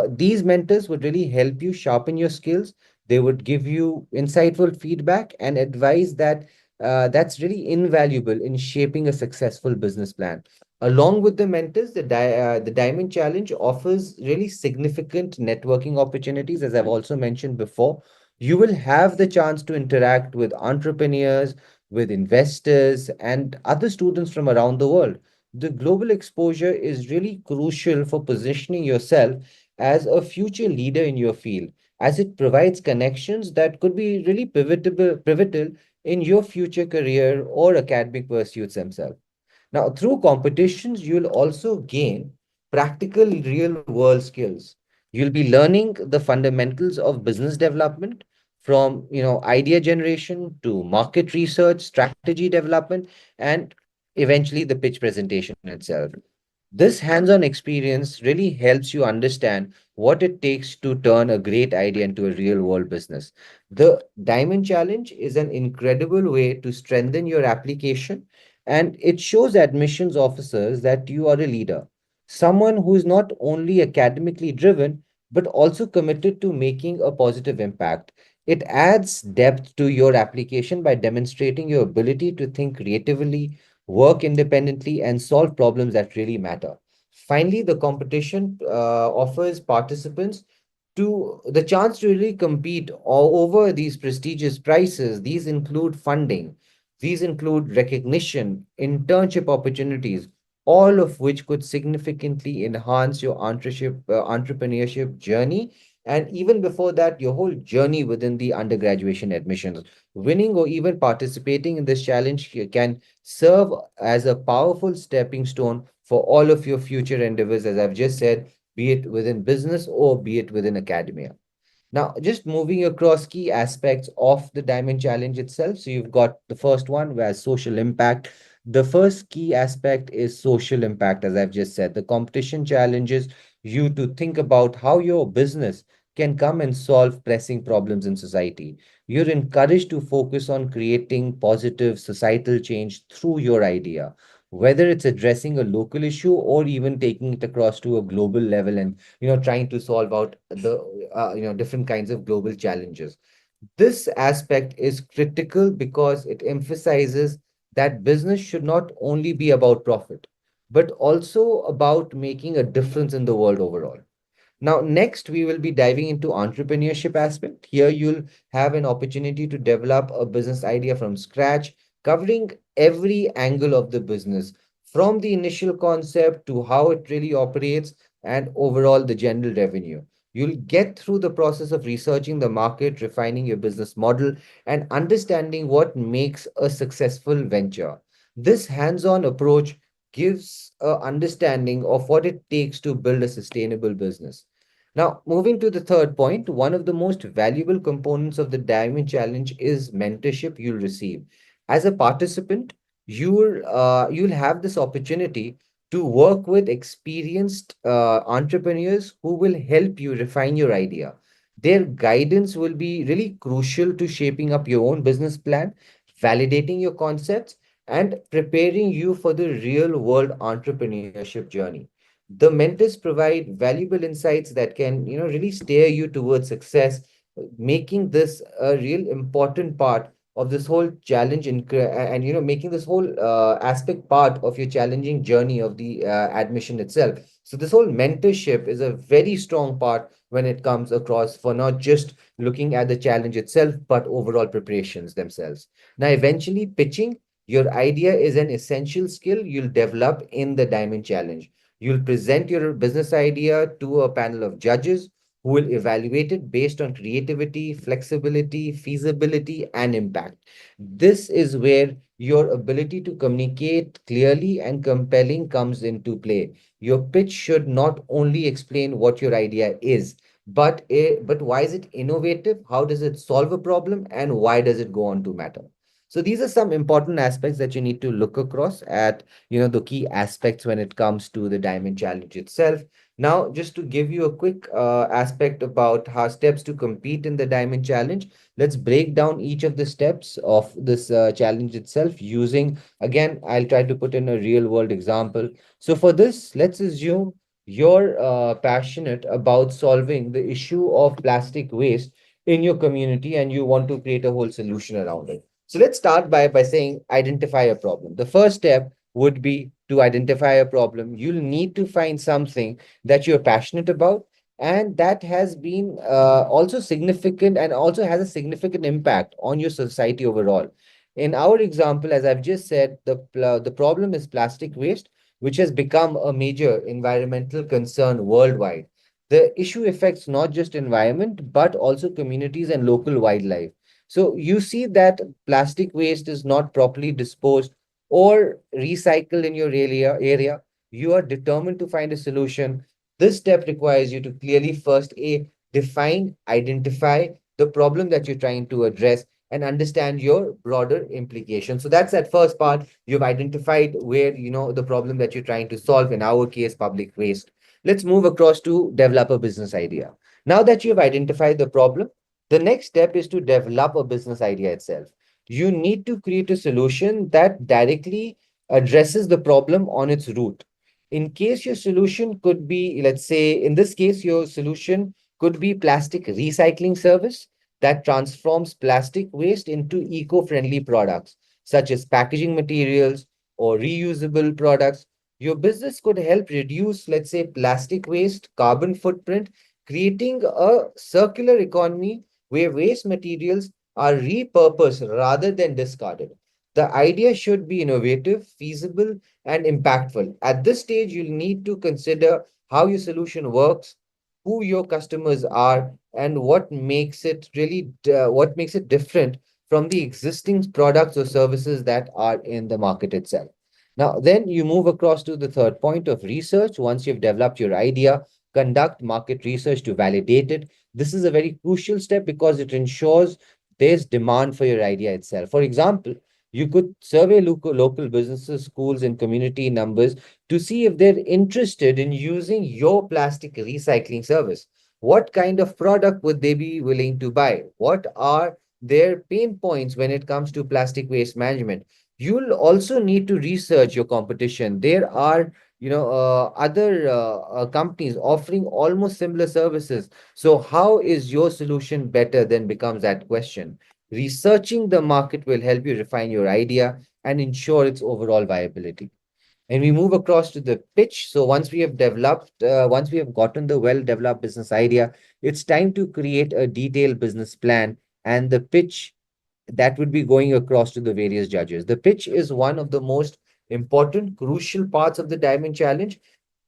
these mentors would really help you sharpen your skills. They would give you insightful feedback and advice that's really invaluable in shaping a successful business plan. Along with the mentors, the Diamond Challenge offers really significant networking opportunities, as I've also mentioned before. You will have the chance to interact with entrepreneurs, with investors, and other students from around the world. The global exposure is really crucial for positioning yourself as a future leader in your field, as it provides connections that could be really pivotal in your future career or academic pursuits themselves. Now, through competitions, you'll also gain practical real world skills. You'll be learning the fundamentals of business development from, idea generation to market research, strategy development, and eventually the pitch presentation itself. This hands-on experience really helps you understand what it takes to turn a great idea into a real-world business. The Diamond Challenge is an incredible way to strengthen your application, and it shows admissions officers that you are a leader, someone who is not only academically driven, but also committed to making a positive impact. It adds depth to your application by demonstrating your ability to think creatively, work independently, and solve problems that really matter. Finally, the competition offers participants to the chance to really compete over these prestigious prizes. These include funding, these include recognition, internship opportunities, all of which could significantly enhance your entrepreneurship journey. And even before that, your whole journey within the undergraduation admissions. Winning or even participating in this challenge can serve as a powerful stepping stone for all of your future endeavors, as I've just said, be it within business or be it within academia. Now, just moving across key aspects of the Diamond Challenge itself. So, you've got the first one, where social impact. The first key aspect is social impact, as I've just said. The competition challenges you to think about how your business can come and solve pressing problems in society. You're encouraged to focus on creating positive societal change through your idea, whether it's addressing a local issue or even taking it across to a global level and trying to solve out the different kinds of global challenges. This aspect is critical because it emphasizes that business should not only be about profit, but also about making a difference in the world overall. Now, next, we will be diving into entrepreneurship aspect. Here, you'll have an opportunity to develop a business idea from scratch, covering every angle of the business, from the initial concept to how it really operates and overall the general revenue. You'll get through the process of researching the market, refining your business model, and understanding what makes a successful venture. This hands-on approach gives a understanding of what it takes to build a sustainable business. Now, moving to the third point, one of the most valuable components of the Diamond Challenge is mentorship you'll receive. As a participant, you'll have this opportunity to work with experienced entrepreneurs who will help you refine your idea. Their guidance will be really crucial to shaping up your own business plan, validating your concepts, and preparing you for the real world entrepreneurship journey. The mentors provide valuable insights that can really steer you towards success, making this a real important part of this whole challenge and making this whole aspect part of your challenging journey of the admission itself. So this whole mentorship is a very strong part when it comes across for not just looking at the challenge itself, but overall preparations themselves. Now, eventually, pitching your idea is an essential skill you'll develop in the Diamond Challenge. You'll present your business idea to a panel of judges who will evaluate it based on creativity, flexibility, feasibility, and impact. This is where your ability to communicate clearly and compelling comes into play. Your pitch should not only explain what your idea is, but why is it innovative? How does it solve a problem? And why does it go on to matter? So these are some important aspects that you need to look across at, the key aspects when it comes to the Diamond Challenge itself. Now, just to give you a quick aspect about how steps to compete in the Diamond Challenge, let's break down each of the steps of this challenge itself using, again, I'll try to put in a real world example. So for this, let's assume you're passionate about solving the issue of plastic waste in your community and you want to create a whole solution around it. So let's start by saying identify a problem. The first step would be to identify a problem. You'll need to find something that you're passionate about and that has been also significant and also has a significant impact on your society overall. In our example, as I've just said, the problem is plastic waste, which has become a major environmental concern worldwide. The issue affects not just environment, but also communities and local wildlife. So you see that plastic waste is not properly disposed or recycled in your area. You are determined to find a solution. This step requires you to clearly first define, identify the problem that you're trying to address and understand your broader implications. So that's that first part. You've identified where, the problem that you're trying to solve, in our case, public waste. Let's move across to develop a business idea. Now that you've identified the problem, the next step is to develop a business idea itself. You need to create a solution that directly addresses the problem on its root. In case your solution could be, let's say, in this case, your solution could be plastic recycling service that transforms plastic waste into eco-friendly products, such as packaging materials or reusable products. Your business could help reduce, let's say, plastic waste, carbon footprint, creating a circular economy where waste materials are repurposed rather than discarded. The idea should be innovative, feasible, and impactful. At this stage, you'll need to consider how your solution works, who your customers are, and what makes it different from the existing products or services that are in the market itself. Now, then you move across to the third point of research. Once you've developed your idea, conduct market research to validate it. This is a very crucial step because it ensures there's demand for your idea itself. For example, you could survey local businesses, schools, and community numbers to see if they're interested in using your plastic recycling service. What kind of product would they be willing to buy? What are their pain points when it comes to plastic waste management? You'll also need to research your competition. There are, other companies offering almost similar services. So how is your solution better then becomes that question. Researching the market will help you refine your idea and ensure its overall viability. And we move across to the pitch. So once we have gotten the well-developed business idea, it's time to create a detailed business plan and the pitch that would be going across to the various judges. The pitch is one of the most important, crucial parts of the Diamond Challenge.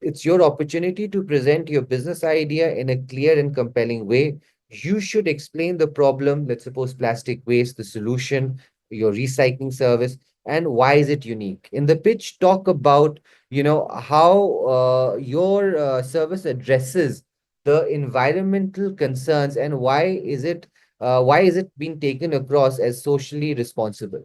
It's your opportunity to present your business idea in a clear and compelling way. You should explain the problem, let's suppose plastic waste, the solution, your recycling service, and why is it unique. In the pitch, talk about, how your service addresses the environmental concerns and why is it being taken across as socially responsible.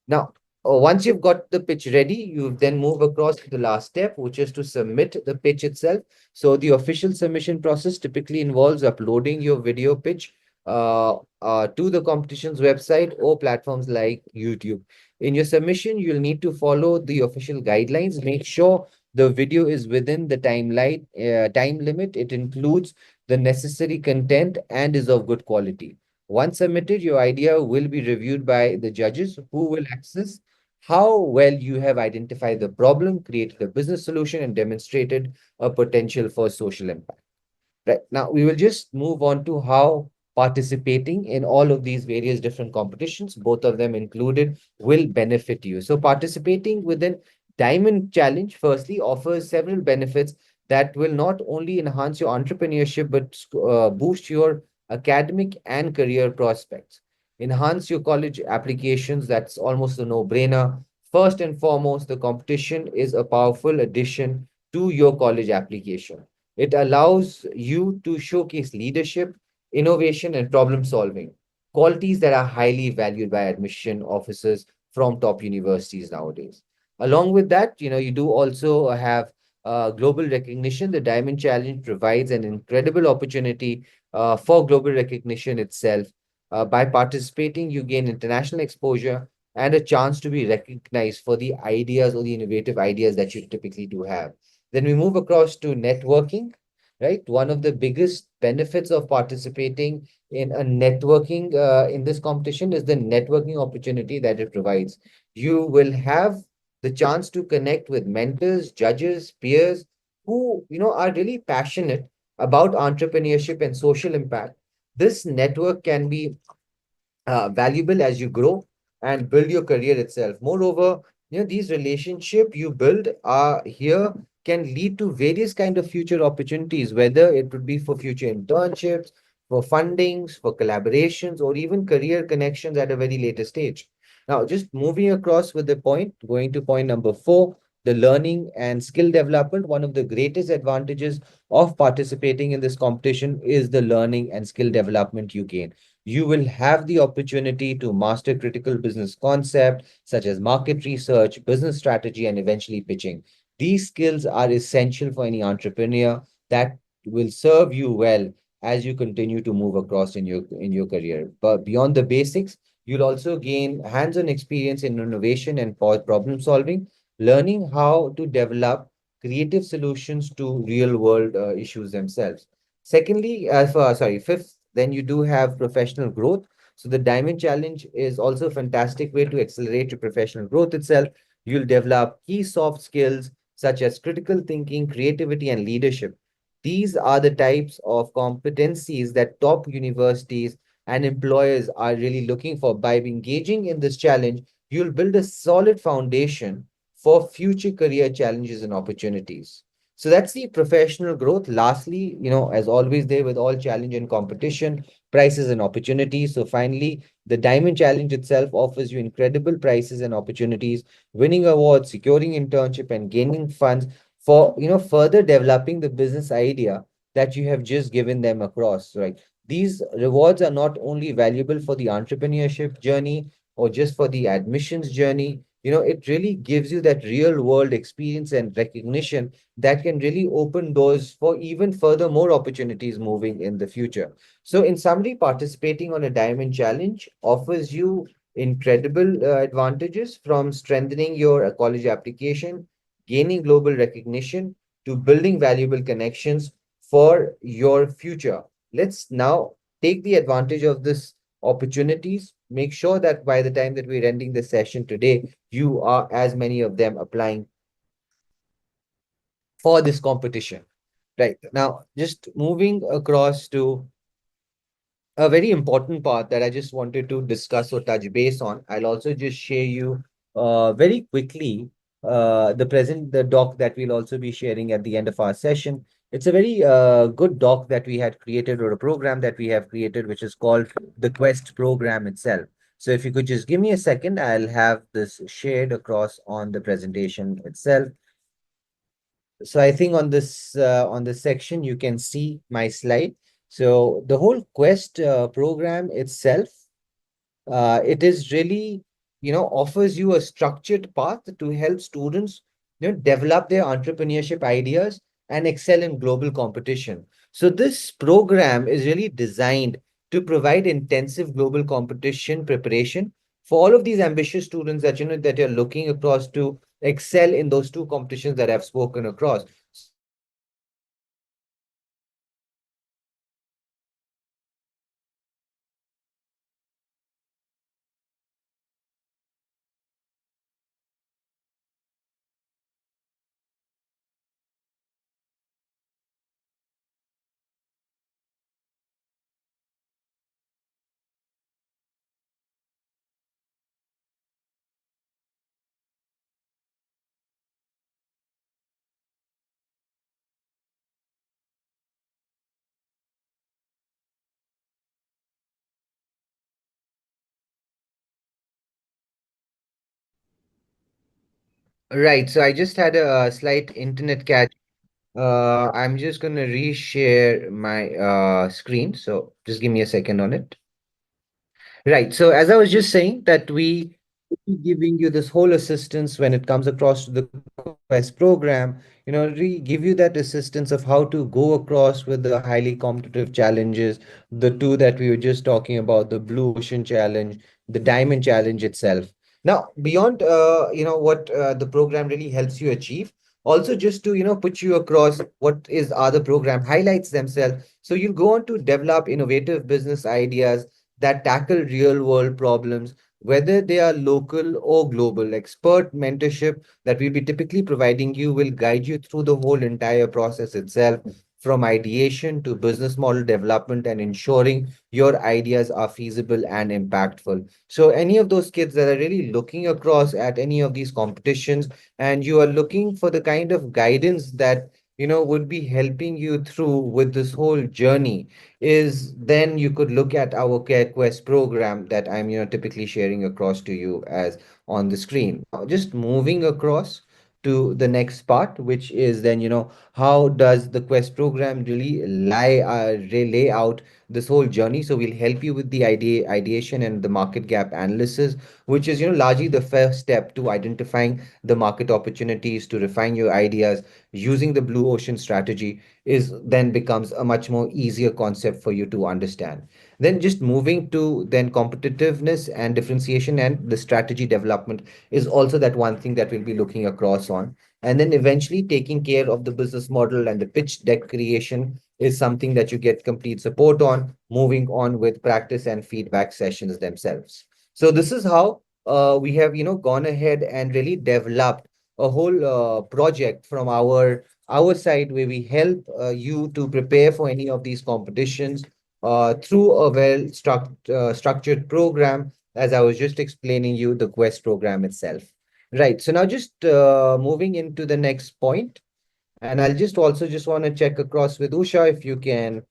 Now, once you've got the pitch ready, you then move across to the last step, which is to submit the pitch itself. So the official submission process typically involves uploading your video pitch to the competition's website or platforms like YouTube. In your submission, you'll need to follow the official guidelines. Make sure the video is within the time limit. It includes the necessary content and is of good quality. Once submitted, your idea will be reviewed by the judges who will assess how well you have identified the problem, created a business solution, and demonstrated a potential for social impact. Right. Now, we will just move on to how participating in all of these various different competitions, both of them included, will benefit you. So, participating within Diamond Challenge, firstly, offers several benefits that will not only enhance your entrepreneurship, but boost your academic and career prospects. Enhance your college applications, that's almost a no-brainer. First and foremost, the competition is a powerful addition to your college application. It allows you to showcase leadership, innovation, and problem solving, qualities that are highly valued by admission officers from top universities nowadays. Along with that, you do also have global recognition. The Diamond Challenge provides an incredible opportunity for global recognition itself. By participating, you gain international exposure and a chance to be recognized for the ideas or the innovative ideas that you typically do have. Then we move across to networking, right? One of the biggest benefits of participating in a networking in this competition is the networking opportunity that it provides. You will have the chance to connect with mentors, judges, peers who, are really passionate about entrepreneurship and social impact. This network can be valuable as you grow and build your career itself. Moreover, these relationship you build are here can lead to various kind of future opportunities, whether it would be for future internships, for fundings, for collaborations, or even career connections at a very later stage. Now, just moving across with the point, going to point number 4, the learning and skill development. One of the greatest advantages of participating in this competition is the learning and skill development you gain. You will have the opportunity to master critical business concepts such as market research, business strategy, and eventually pitching. These skills are essential for any entrepreneur that will serve you well as you continue to move across in your career. But beyond the basics, you'll also gain hands-on experience in innovation and problem solving, learning how to develop creative solutions to real-world issues themselves. Secondly, fifth, then you do have professional growth. So the Diamond Challenge is also a fantastic way to accelerate your professional growth itself. You'll develop key soft skills such as critical thinking, creativity, and leadership. These are the types of competencies that top universities and employers are really looking for. By engaging in this challenge, you'll build a solid foundation for future career challenges and opportunities. So that's the professional growth. Lastly, as always, there with all challenge and competition, prices and opportunities. So finally, the Diamond Challenge itself offers you incredible prices and opportunities, winning awards, securing internship, and gaining funds for further developing the business idea that you have just given them across. Right. These rewards are not only valuable for the entrepreneurship journey or just for the admissions journey. It really gives you that real world experience and recognition that can really open doors for even further more opportunities moving in the future. So, in summary, participating on a Diamond Challenge offers you incredible advantages from strengthening your college application, gaining global recognition, to building valuable connections for your future. Let's now take the advantage of this opportunities. Make sure that by the time that we're ending the session today, you are as many of them applying for this competition. Right. Now, just moving across to a very important part that I just wanted to discuss or touch base on. I'll also just share you very quickly the doc that we'll also be sharing at the end of our session. It's a very good doc that we had created, or a program that we have created, which is called the Quest program itself. So if you could just give me a second, I'll have this shared across on the presentation itself. So I think on this section you can see my slide. So the whole Quest program itself, it is really offers you a structured path to help students develop their entrepreneurship ideas and excel in global competition. So this program is really designed to provide intensive global competition preparation for all of these ambitious students that that you're looking across to excel in those two competitions that I've spoken across. Right. So I just had a slight internet catch. I'm just gonna reshare my screen. So just give me a second on it. Right. So as I was just saying that we will be giving you this whole assistance when it comes across to the Quest program, give you that assistance of how to go across with the highly competitive challenges, the two that we were just talking about, the Blue Ocean Challenge, the Diamond Challenge itself. Now, beyond what the program really helps you achieve, also just to put you across what is other program highlights themselves. So you'll go on to develop innovative business ideas that tackle real world problems, whether they are local or global. Expert mentorship that we'll be typically providing you will guide you through the whole entire process itself, from ideation to business model development and ensuring your ideas are feasible and impactful. So, any of those kids that are really looking across at any of these competitions and you are looking for the kind of guidance that would be helping you through with this whole journey, is then you could look at our Care Quest program that I'm typically sharing across to you as on the screen. Now, just moving across to the next part, which is then how does the Quest program really lay out this whole journey. So we'll help you with the ideation and the market gap analysis, which is largely the first step to identifying the market opportunities, to refine your ideas using the blue ocean strategy is then becomes a much more easier concept for you to understand. Then just moving to then competitiveness and differentiation and the strategy development is also that one thing that we'll be looking across on. And then eventually taking care of the business model and the pitch deck creation is something that you get complete support on, moving on with practice and feedback sessions themselves. So this is how we have gone ahead and really developed a whole project from our side, where we help you to prepare for any of these competitions through a structured program, as I was just explaining you, the Quest program itself. Right. So now just moving into the next point, and I'll just also just want to check across with Usha if you can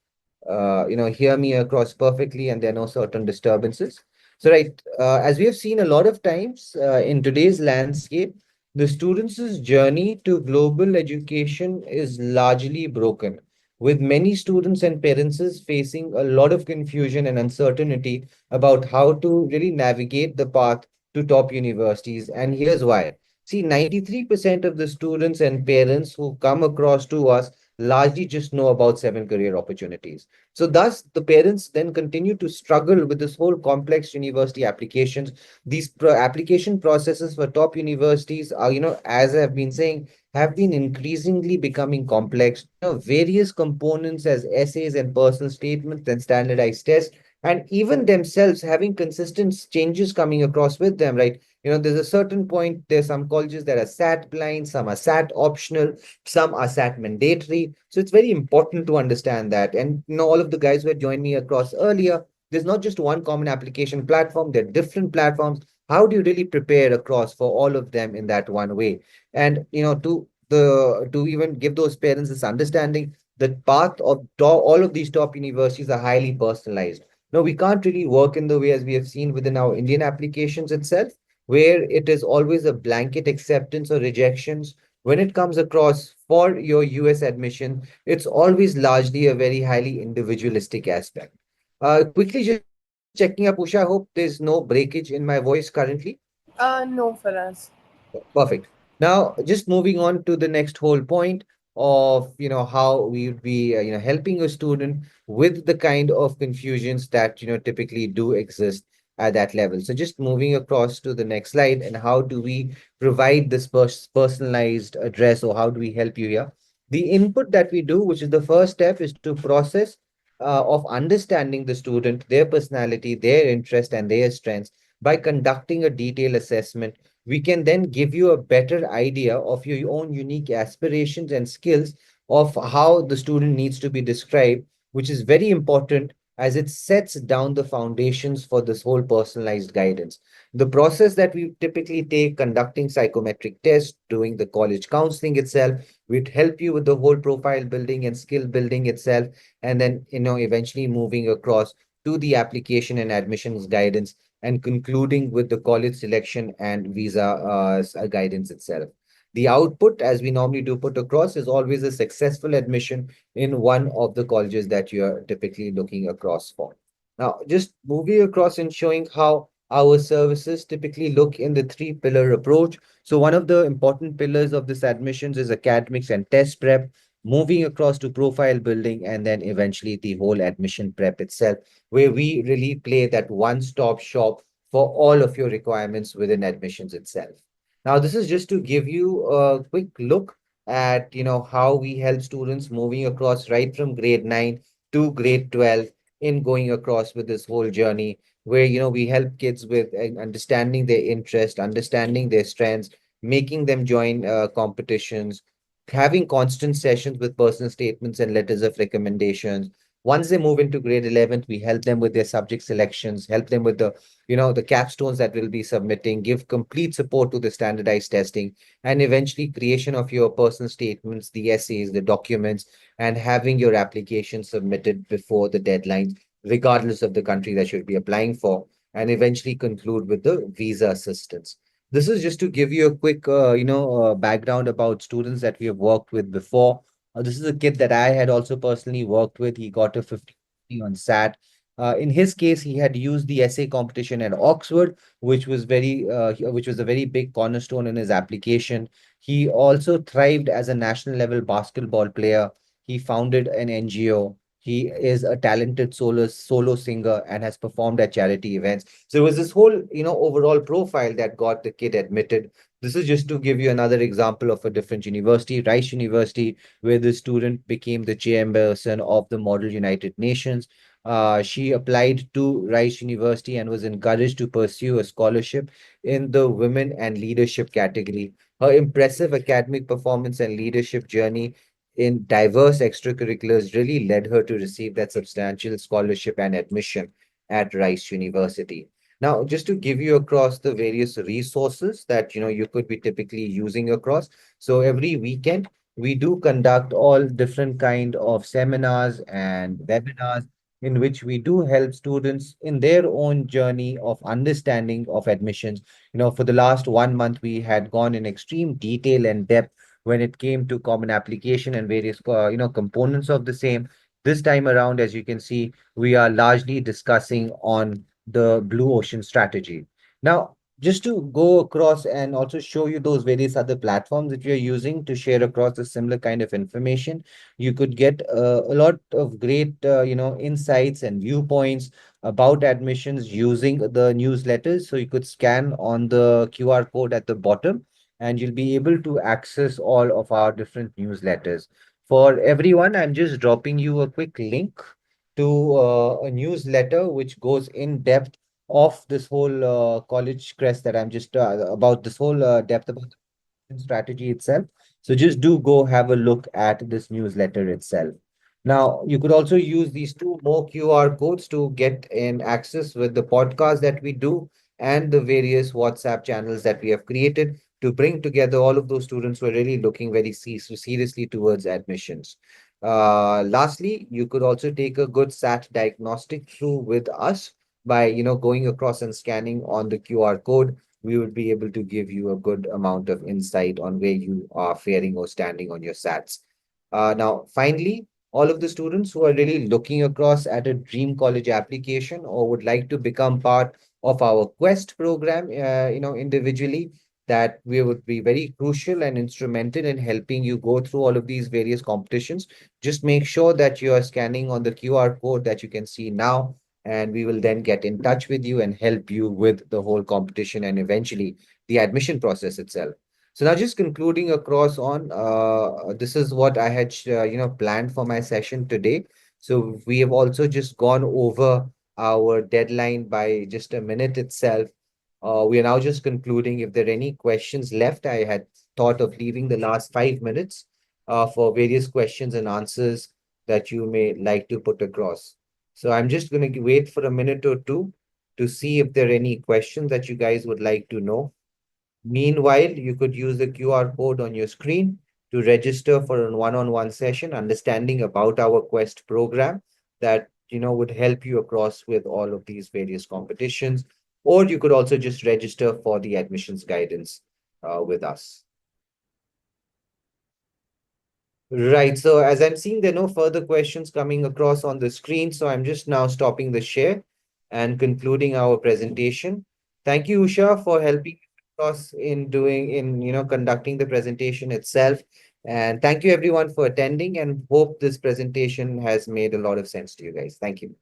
hear me across perfectly and there are no certain disturbances. So, right, as we have seen a lot of times in today's landscape, the students' journey to global education is largely broken, with many students and parents facing a lot of confusion and uncertainty about how to really navigate the path to top universities. And here's why. See, 93% of the students and parents who come across to us largely just know about seven career opportunities. So thus, the parents then continue to struggle with this whole complex university applications. These application processes for top universities are, as I've been saying, have been increasingly becoming complex. Various components as essays and personal statements and standardized tests, and even themselves having consistent changes coming across with them, right? There's a certain point, there's some colleges that are SAT blind, some are SAT optional, some are SAT mandatory. So it's very important to understand that. And all of the guys who had joined me across earlier, there's not just one common application platform, there are different platforms. How do you really prepare across for all of them in that one way? And to even give those parents this understanding, the path of all of these top universities are highly personalized. No, we can't really work in the way as we have seen within our Indian applications itself, where it is always a blanket acceptance or rejections. When it comes across for your US admission, it's always largely a very highly individualistic aspect. Quickly just checking up, Usha. I hope there's no breakage in my voice currently. No, Faraz. Perfect. Now, just moving on to the next whole point of, how we would be, helping a student with the kind of confusions that, typically do exist at that level. So just moving across to the next slide, and how do we provide this personalized address, or how do we help you here? The input that we do, which is the first step, is to process of understanding the student, their personality, their interest, and their strengths by conducting a detailed assessment. We can then give you a better idea of your own unique aspirations and skills, of how the student needs to be described, which is very important as it sets down the foundations for this whole personalized guidance. The process that we typically take, conducting psychometric tests, doing the college counseling itself, would help you with the whole profile building and skill building itself, and then eventually moving across to the application and admissions guidance, and concluding with the college selection and visa guidance itself. The output, as we normally do put across, is always a successful admission in one of the colleges that you are typically looking across for. Now, just moving across and showing how our services typically look in the three-pillar approach. So one of the important pillars of this admissions is academics and test prep, moving across to profile building, and then eventually the whole admission prep itself, where we really play that one-stop shop for all of your requirements within admissions itself. Now, this is just to give you a quick look at, how we help students moving across right from grade 9 to grade 12 in going across with this whole journey where, we help kids with understanding their interest, understanding their strengths, making them join competitions, having constant sessions with personal statements and letters of recommendations. Once they move into grade 11th, we help them with their subject selections, help them with the capstones that we'll be submitting, give complete support to the standardized testing, and eventually creation of your personal statements, the essays, the documents, and having your application submitted before the deadlines, regardless of the country that you'll be applying for, and eventually conclude with the visa assistance. This is just to give you a quick, background about students that we have worked with before. This is a kid that I had also personally worked with. He got a 50 on SAT. In his case, he had used the essay competition at Oxford, which was a very big cornerstone in his application. He also thrived as a national level basketball player. He founded an NGO. He is a talented solo singer and has performed at charity events. So it was this whole, overall profile that got the kid admitted. This is just to give you another example of a different university, Rice University, where the student became the chairperson of the Model United Nations. She applied to Rice University and was encouraged to pursue a scholarship in the Women and Leadership category. Her impressive academic performance and leadership journey in diverse extracurriculars really led her to receive that substantial scholarship and admission at Rice University. Now, just to give you across the various resources that you could be typically using across. So every weekend we do conduct all different kind of seminars and webinars in which we do help students in their own journey of understanding of admissions. For the last 1 month, we had gone in extreme detail and depth when it came to common application and various, components of the same. This time around, as you can see, we are largely discussing on the blue ocean strategy. Now, just to go across and also show you those various other platforms that we are using to share across a similar kind of information, you could get a lot of great, insights and viewpoints about admissions using the newsletters. So you could scan on the QR code at the bottom, and you'll be able to access all of our different newsletters. For everyone, I'm just dropping you a quick link to a newsletter which goes in depth of this whole college crest that I'm just about this whole depth about strategy itself. So just do go have a look at this newsletter itself. Now, you could also use these two more QR codes to get in access with the podcast that we do and the various WhatsApp channels that we have created to bring together all of those students who are really looking very seriously towards admissions. Lastly, you could also take a good SAT diagnostic through with us by going across and scanning on the QR code. We would be able to give you a good amount of insight on where you are faring or standing on your SATs. Now, finally, all of the students who are really looking across at a dream college application or would like to become part of our Quest program, individually, that we would be very crucial and instrumental in helping you go through all of these various competitions. Just make sure that you are scanning on the QR code that you can see now, and we will then get in touch with you and help you with the whole competition and eventually the admission process itself. So now just concluding across on this is what I had planned for my session today. So we have also just gone over our deadline by just a minute itself. We are now just concluding. If there are any questions left, I had thought of leaving the last 5 minutes for various questions and answers that you may like to put across. So I'm just going to wait for a minute or two to see if there are any questions that you guys would like to know. Meanwhile, you could use the QR code on your screen to register for a one-on-one session, understanding about our Quest program that would help you across with all of these various competitions. Or you could also just register for the admissions guidance with us. Right. So as I'm seeing there are no further questions coming across on the screen, so I'm just now stopping the share and concluding our presentation. Thank you, Usha, for helping us in conducting the presentation itself. And thank you everyone for attending and hope this presentation has made a lot of sense to you guys. Thank you.